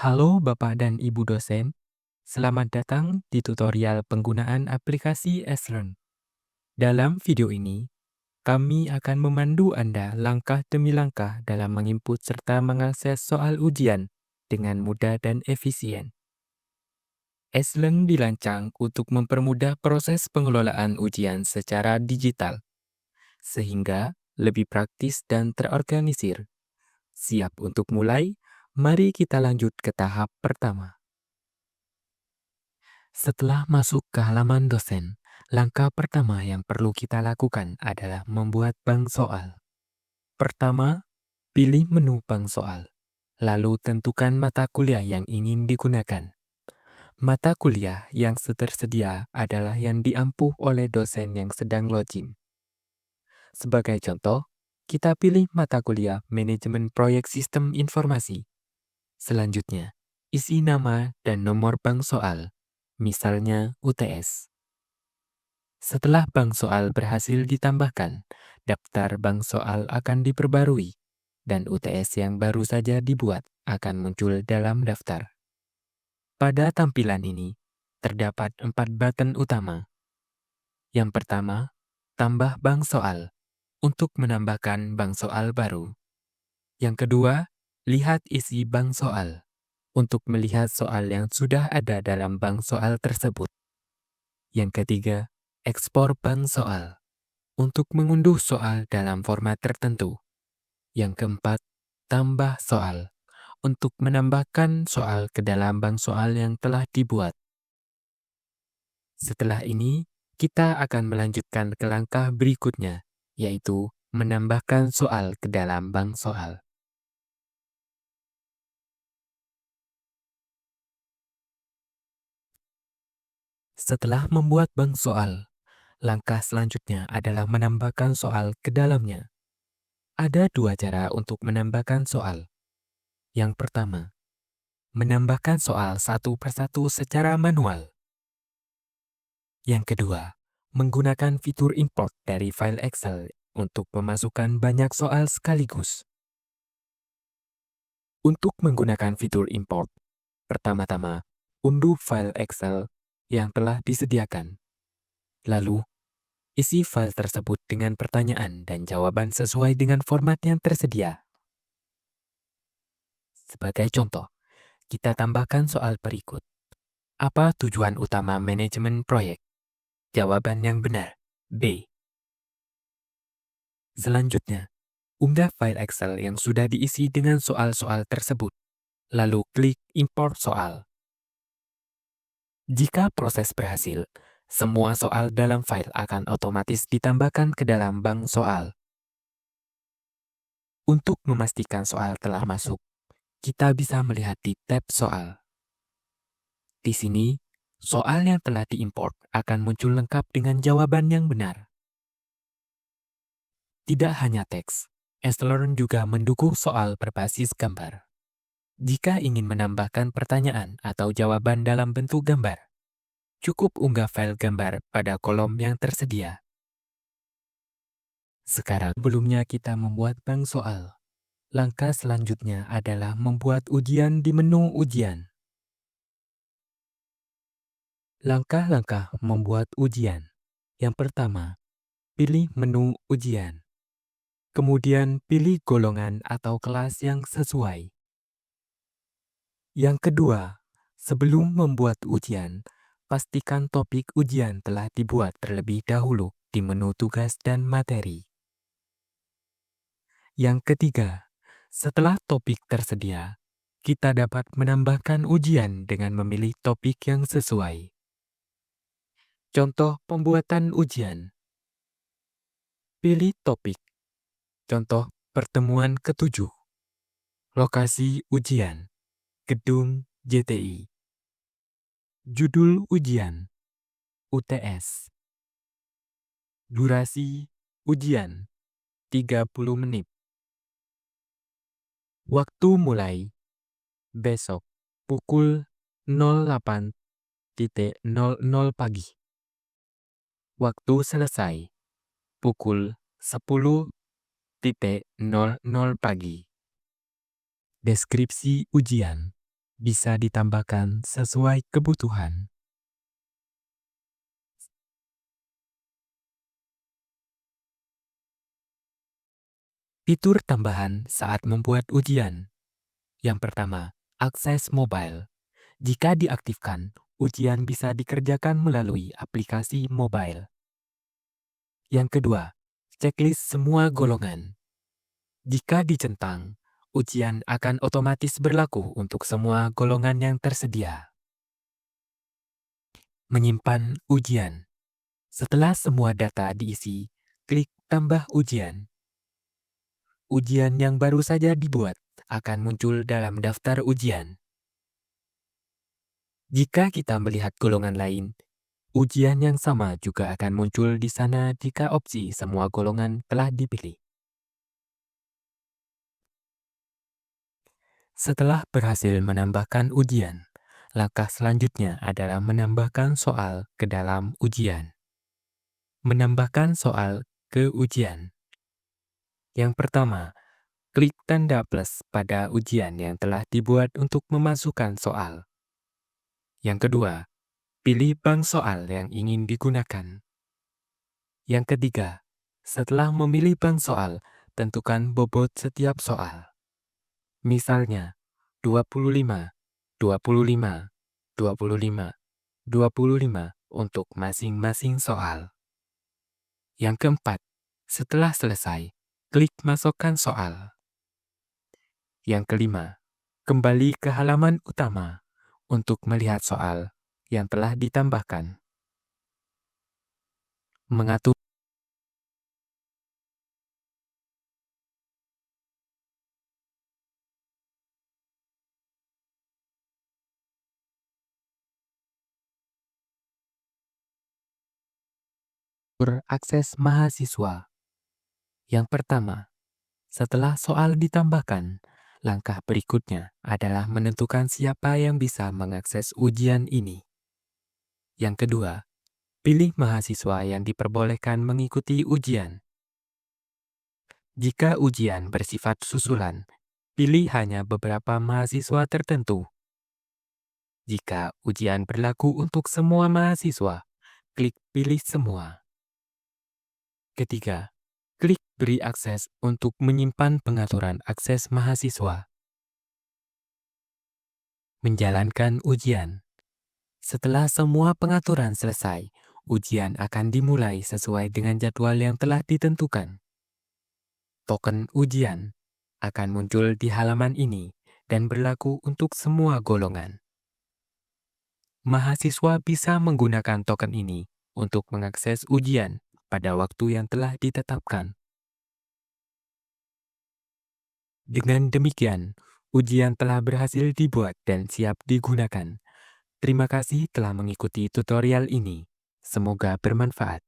Halo Bapak dan Ibu dosen, selamat datang di tutorial penggunaan aplikasi Eslearn. Dalam video ini, kami akan memandu Anda langkah demi langkah dalam menginput serta mengakses soal ujian dengan mudah dan efisien. Eslearn dirancang untuk mempermudah proses pengelolaan ujian secara digital, sehingga lebih praktis dan terorganisir. Siap untuk mulai? Mari kita lanjut ke tahap pertama. Setelah masuk ke halaman dosen, langkah pertama yang perlu kita lakukan adalah membuat bank soal. Pertama, pilih menu bank soal, lalu tentukan mata kuliah yang ingin digunakan. Mata kuliah yang tersedia adalah yang diampu oleh dosen yang sedang login. Sebagai contoh, kita pilih mata kuliah Manajemen Proyek Sistem Informasi. Selanjutnya, isi nama dan nomor bank soal, misalnya UTS. Setelah bank soal berhasil ditambahkan, daftar bank soal akan diperbarui, dan UTS yang baru saja dibuat akan muncul dalam daftar. Pada tampilan ini, terdapat 4 button utama. Yang pertama, tambah bank soal, untuk menambahkan bank soal baru. Yang kedua, lihat isi bank soal, untuk melihat soal yang sudah ada dalam bank soal tersebut. Yang ketiga, ekspor bank soal, untuk mengunduh soal dalam format tertentu. Yang keempat, tambah soal, untuk menambahkan soal ke dalam bank soal yang telah dibuat. Setelah ini, kita akan melanjutkan ke langkah berikutnya, yaitu menambahkan soal ke dalam bank soal. Setelah membuat bank soal, langkah selanjutnya adalah menambahkan soal ke dalamnya. Ada 2 cara untuk menambahkan soal. Yang pertama, menambahkan soal satu persatu secara manual. Yang kedua, menggunakan fitur import dari file Excel untuk memasukkan banyak soal sekaligus. Untuk menggunakan fitur import, pertama-tama, unduh file Excel yang telah disediakan. Lalu, isi file tersebut dengan pertanyaan dan jawaban sesuai dengan format yang tersedia. Sebagai contoh, kita tambahkan soal berikut. Apa tujuan utama manajemen proyek? Jawaban yang benar, B. Selanjutnya, unggah file Excel yang sudah diisi dengan soal-soal tersebut, lalu klik import soal. Jika proses berhasil, semua soal dalam file akan otomatis ditambahkan ke dalam bank soal. Untuk memastikan soal telah masuk, kita bisa melihat di tab soal. Di sini, soal yang telah diimport akan muncul lengkap dengan jawaban yang benar. Tidak hanya teks, Eslearn juga mendukung soal berbasis gambar. Jika ingin menambahkan pertanyaan atau jawaban dalam bentuk gambar, cukup unggah file gambar pada kolom yang tersedia. Sekarang, sebelumnya kita membuat bank soal. Langkah selanjutnya adalah membuat ujian di menu ujian. Langkah-langkah membuat ujian. Yang pertama, pilih menu ujian. Kemudian pilih golongan atau kelas yang sesuai. Yang kedua, sebelum membuat ujian, pastikan topik ujian telah dibuat terlebih dahulu di menu tugas dan materi. Yang ketiga, setelah topik tersedia, kita dapat menambahkan ujian dengan memilih topik yang sesuai. Contoh pembuatan ujian. Pilih topik. Contoh pertemuan ke-7. Lokasi ujian. Gedung JTI. Judul ujian. UTS. Durasi ujian 30 menit. Waktu mulai besok pukul 08.00 pagi. Waktu selesai pukul 10.00 pagi. Deskripsi ujian. bisa ditambahkan sesuai kebutuhan. Fitur tambahan saat membuat ujian. Yang pertama, akses mobile. Jika diaktifkan, ujian bisa dikerjakan melalui aplikasi mobile. Yang kedua, checklist semua golongan. Jika dicentang, ujian akan otomatis berlaku untuk semua golongan yang tersedia. Menyimpan ujian. Setelah semua data diisi, klik tambah ujian. Ujian yang baru saja dibuat akan muncul dalam daftar ujian. Jika kita melihat golongan lain, ujian yang sama juga akan muncul di sana jika opsi semua golongan telah dipilih. Setelah berhasil menambahkan ujian, langkah selanjutnya adalah menambahkan soal ke dalam ujian. Menambahkan soal ke ujian. Yang pertama, klik tanda plus pada ujian yang telah dibuat untuk memasukkan soal. Yang kedua, pilih bank soal yang ingin digunakan. Yang ketiga, setelah memilih bank soal, tentukan bobot setiap soal. Misalnya, 25, 25, 25, 25 untuk masing-masing soal. Yang keempat, setelah selesai, klik masukkan soal. Yang kelima, kembali ke halaman utama untuk melihat soal yang telah ditambahkan. Mengatur akses mahasiswa. Yang pertama, setelah soal ditambahkan, langkah berikutnya adalah menentukan siapa yang bisa mengakses ujian ini. Yang kedua, pilih mahasiswa yang diperbolehkan mengikuti ujian. Jika ujian bersifat susulan, pilih hanya beberapa mahasiswa tertentu. Jika ujian berlaku untuk semua mahasiswa, klik pilih semua. Ketiga, klik beri akses untuk menyimpan pengaturan akses mahasiswa. Menjalankan ujian. Setelah semua pengaturan selesai, ujian akan dimulai sesuai dengan jadwal yang telah ditentukan. Token ujian akan muncul di halaman ini dan berlaku untuk semua golongan. Mahasiswa bisa menggunakan token ini untuk mengakses ujian pada waktu yang telah ditetapkan. Dengan demikian, ujian telah berhasil dibuat dan siap digunakan. Terima kasih telah mengikuti tutorial ini. Semoga bermanfaat.